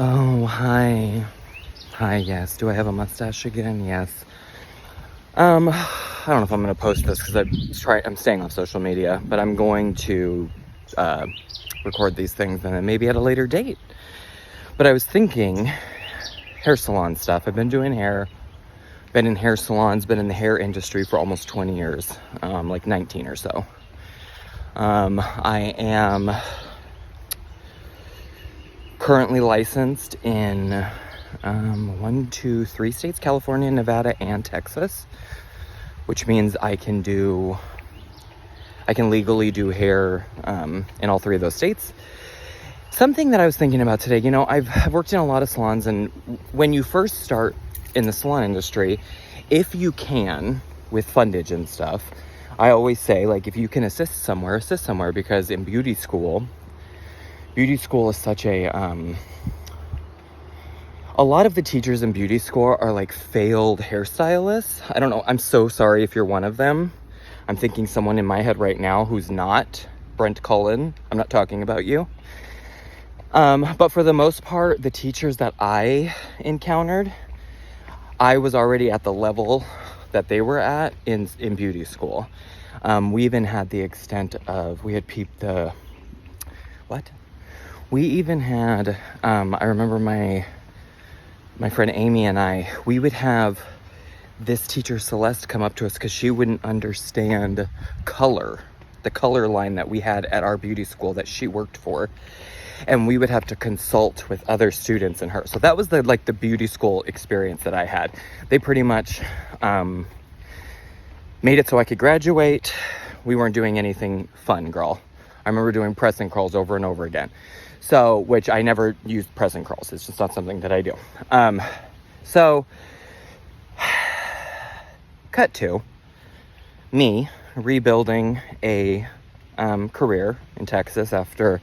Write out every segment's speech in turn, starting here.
Oh, hi. Hi, yes. Do I have a mustache again? Yes. I don't know if I'm going to post this because I'm staying off social media, but I'm going to record these things and then maybe at a later date. But I was thinking, hair salon stuff. I've been doing hair, been in hair salons, been in the hair industry for almost 20 years, like 19 or so. I am currently licensed in 3 states, California, Nevada, and Texas, which means I can legally do hair in all 3 of those states. Something that I was thinking about today, I've worked in a lot of salons, and when you first start in the salon industry, if you can, with fundage and stuff, I always say, like, if you can assist somewhere, because in beauty school is such a lot of the teachers in beauty school are like failed hairstylists. I don't know. I'm so sorry if you're one of them. I'm thinking someone in my head right now who's not. Brent Cullen. I'm not talking about you. But for the most part, the teachers that I encountered, I was already at the level that they were at in beauty school. We even had the extent of, we even had, I remember my friend Amy and we would have this teacher Celeste come up to us because she wouldn't understand the color line that we had at our beauty school that she worked for. And we would have to consult with other students and her. So that was the beauty school experience that I had. They pretty much made it so I could graduate. We weren't doing anything fun, girl. I remember doing press and curls over and over again. So, which I never used press and curls. It's just not something that I do. So, cut to me rebuilding a career in Texas after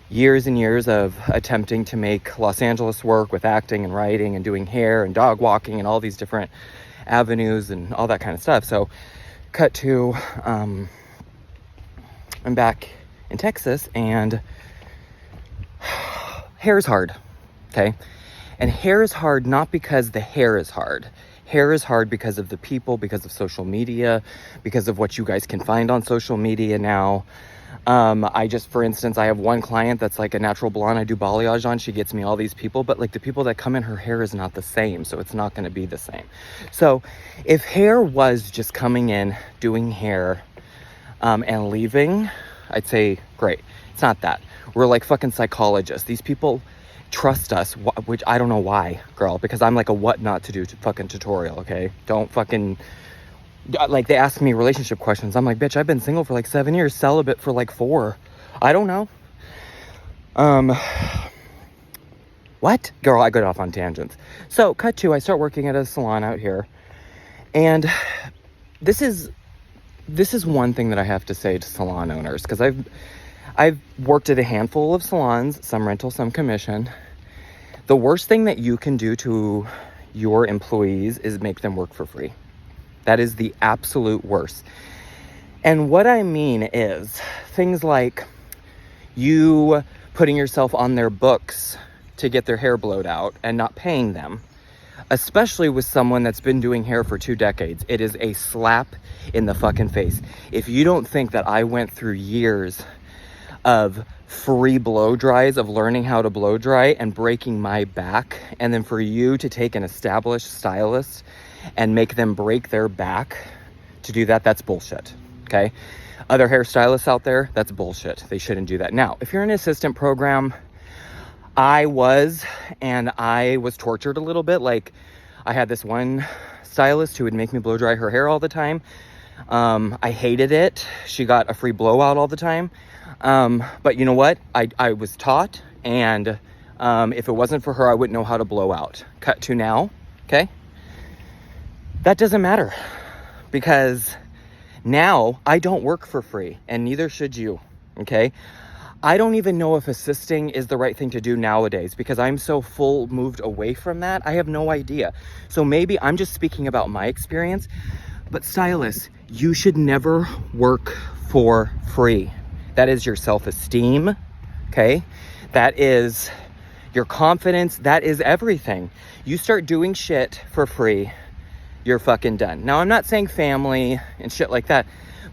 years and years of attempting to make Los Angeles work with acting and writing and doing hair and dog walking and all these different avenues and all that kind of stuff. So, cut to I'm back in Texas, and hair is hard, okay? And hair is hard not because the hair is hard. Hair is hard because of the people, because of social media, because of what you guys can find on social media now. For instance, I have one client that's like a natural blonde I do balayage on. She gets me all these people, but like the people that come in, her hair is not the same. So it's not going to be the same. So if hair was just coming in, doing hair, and leaving, I'd say, great. It's not that. We're like fucking psychologists. These people trust us, which I don't know why, girl, because I'm like a what not to do fucking tutorial, okay? Don't fucking, like, they ask me relationship questions. I'm like, bitch, I've been single for like 7 years, celibate for like 4. I don't know. What? Girl, I go off on tangents. So, cut to, I start working at a salon out here. And this is one thing that I have to say to salon owners, because I've worked at a handful of salons, some rental, some commission. The worst thing that you can do to your employees is make them work for free. That is the absolute worst. And what I mean is things like you putting yourself on their books to get their hair blowed out and not paying them, especially with someone that's been doing hair for 2 decades. It is a slap in the fucking face. If you don't think that I went through years of free blow dries, of learning how to blow dry and breaking my back, and then for you to take an established stylist and make them break their back to do that, that's bullshit, okay? Other hairstylists out there, that's bullshit. They shouldn't do that. Now, if you're in an assistant program, I was tortured a little bit. Like, I had this one stylist who would make me blow dry her hair all the time. I hated it. She got a free blowout all the time. But you know what? I was taught, and if it wasn't for her, I wouldn't know how to blow out. Cut to now, okay? That doesn't matter, because now I don't work for free, and neither should you, okay? I don't even know if assisting is the right thing to do nowadays, because I'm so moved away from that. I have no idea. So maybe I'm just speaking about my experience, but stylists, you should never work for free. That is your self-esteem, okay? That is your confidence, that is everything. You start doing shit for free, you're fucking done. Now, I'm not saying family and shit like that,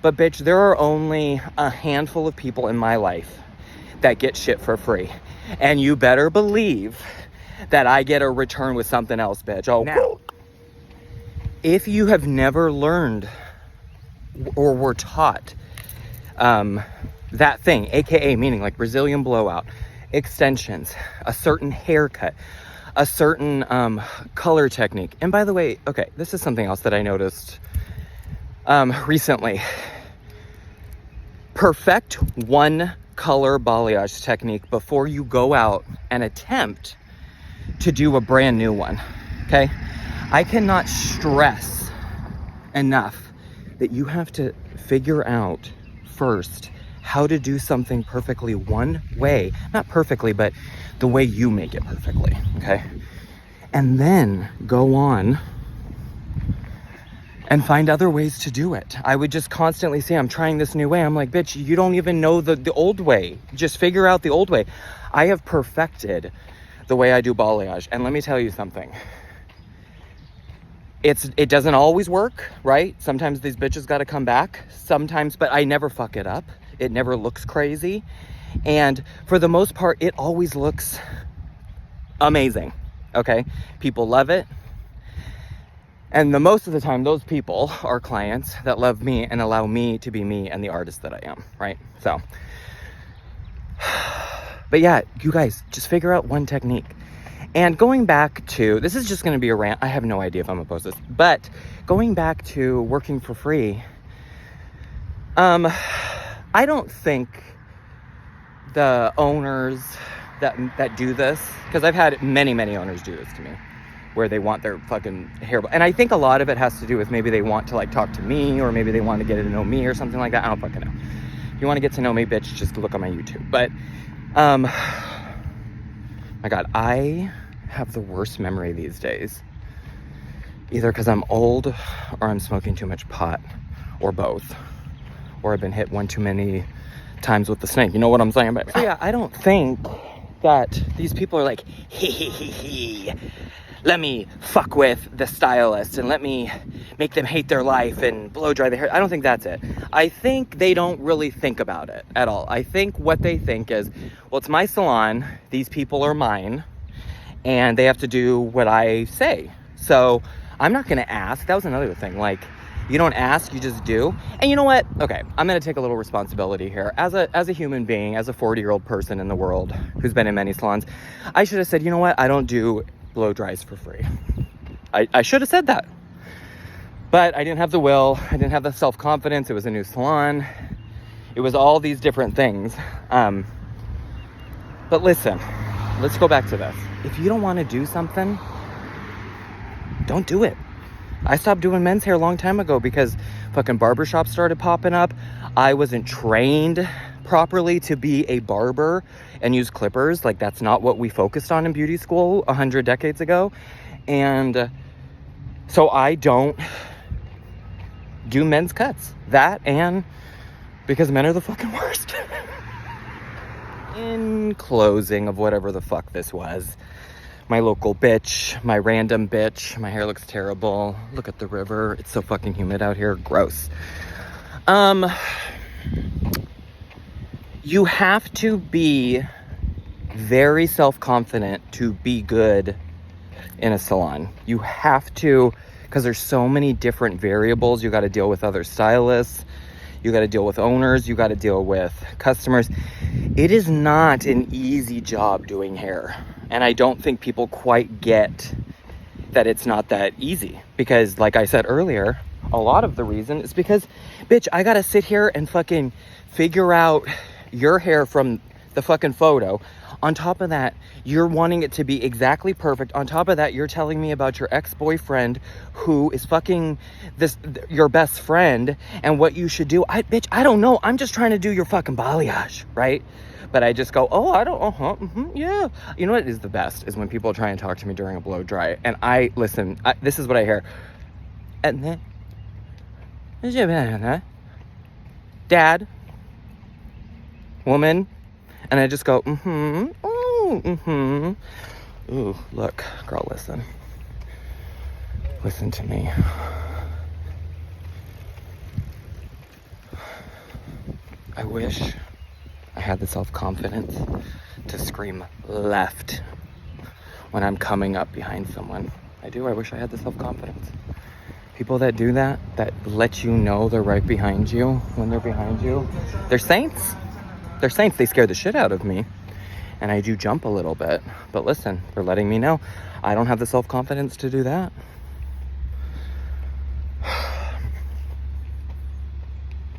but bitch, there are only a handful of people in my life that get shit for free. And you better believe that I get a return with something else, bitch. Oh, now, if you have never learned or were taught that thing, aka meaning like Brazilian blowout, extensions, a certain haircut, a certain color technique. And by the way, okay, this is something else that I noticed recently. Perfect one color balayage technique before you go out and attempt to do a brand new one, okay? I cannot stress enough that you have to figure out first how to do something perfectly one way. Not perfectly, but the way you make it perfectly, okay? And then go on and find other ways to do it. I would just constantly say, I'm trying this new way. I'm like, bitch, you don't even know the old way. Just figure out the old way. I have perfected the way I do balayage. And let me tell you something. It doesn't always work, right? Sometimes these bitches got to come back. Sometimes, but I never fuck it up. It never looks crazy. And for the most part, it always looks amazing, okay? People love it. And the most of the time, those people are clients that love me and allow me to be me and the artist that I am, right? So, but yeah, you guys, just figure out one technique. And going back to, this is just going to be a rant. I have no idea if I'm going to post this, but going back to working for free, I don't think the owners that do this, because I've had many owners do this to me, where they want their fucking hair, and I think a lot of it has to do with maybe they want to like talk to me, or maybe they want to get to know me or something like that. I don't fucking know. If you want to get to know me, bitch, just look on my YouTube. But my God, I have the worst memory these days, either because I'm old or I'm smoking too much pot, or both, or I've been hit one too many times with the snake. You know what I'm saying? But so yeah, I don't think that these people are like, he, let me fuck with the stylist and let me make them hate their life and blow dry their hair. I don't think that's it. I think they don't really think about it at all. I think what they think is, well, it's my salon, these people are mine, and they have to do what I say. So I'm not gonna ask. That was another thing. Like, you don't ask, you just do. And you know what? Okay, I'm gonna take a little responsibility here. As a human being, as a 40-year-old person in the world who's been in many salons, I should have said, you know what? I don't do blow dries for free. I should have said that. But I didn't have the will. I didn't have the self-confidence. It was a new salon. It was all these different things. But listen, let's go back to this. If you don't want to do something, don't do it. I stopped doing men's hair a long time ago because fucking barbershops started popping up. I wasn't trained properly to be a barber and use clippers. Like, that's not what we focused on in beauty school 100 decades ago. And so I don't do men's cuts. That, and because men are the fucking worst. In closing of whatever the fuck this was, my local bitch, my random bitch, my hair looks terrible. Look at the river. It's so fucking humid out here. Gross. You have to be very self-confident to be good in a salon. You have to, because there's so many different variables. You got to deal with other stylists. You got to deal with owners. You got to deal with customers. It is not an easy job doing hair. And I don't think people quite get that it's not that easy. Because like I said earlier, a lot of the reason is because, bitch, I got to sit here and fucking figure out your hair from the fucking photo. On top of that, you're wanting it to be exactly perfect. On top of that, you're telling me about your ex-boyfriend who is fucking your best friend and what you should do. Bitch, I don't know. I'm just trying to do your fucking balayage, right? But I just go, oh, I don't, yeah. You know what is the best is when people try and talk to me during a blow dry. And this is what I hear. And then, dad, woman, and I just go, Ooh, Ooh, look, girl, listen. Listen to me. I wish I had the self-confidence to scream left when I'm coming up behind someone. I do. I wish I had the self-confidence. People that do that let you know they're right behind you when they're behind you, they're saints. They're saints. They scare the shit out of me. And I do jump a little bit. But listen, they're letting me know I don't have the self-confidence to do that.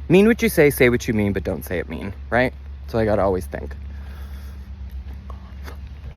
Mean what you say what you mean, but don't say it mean, right? So I gotta always think.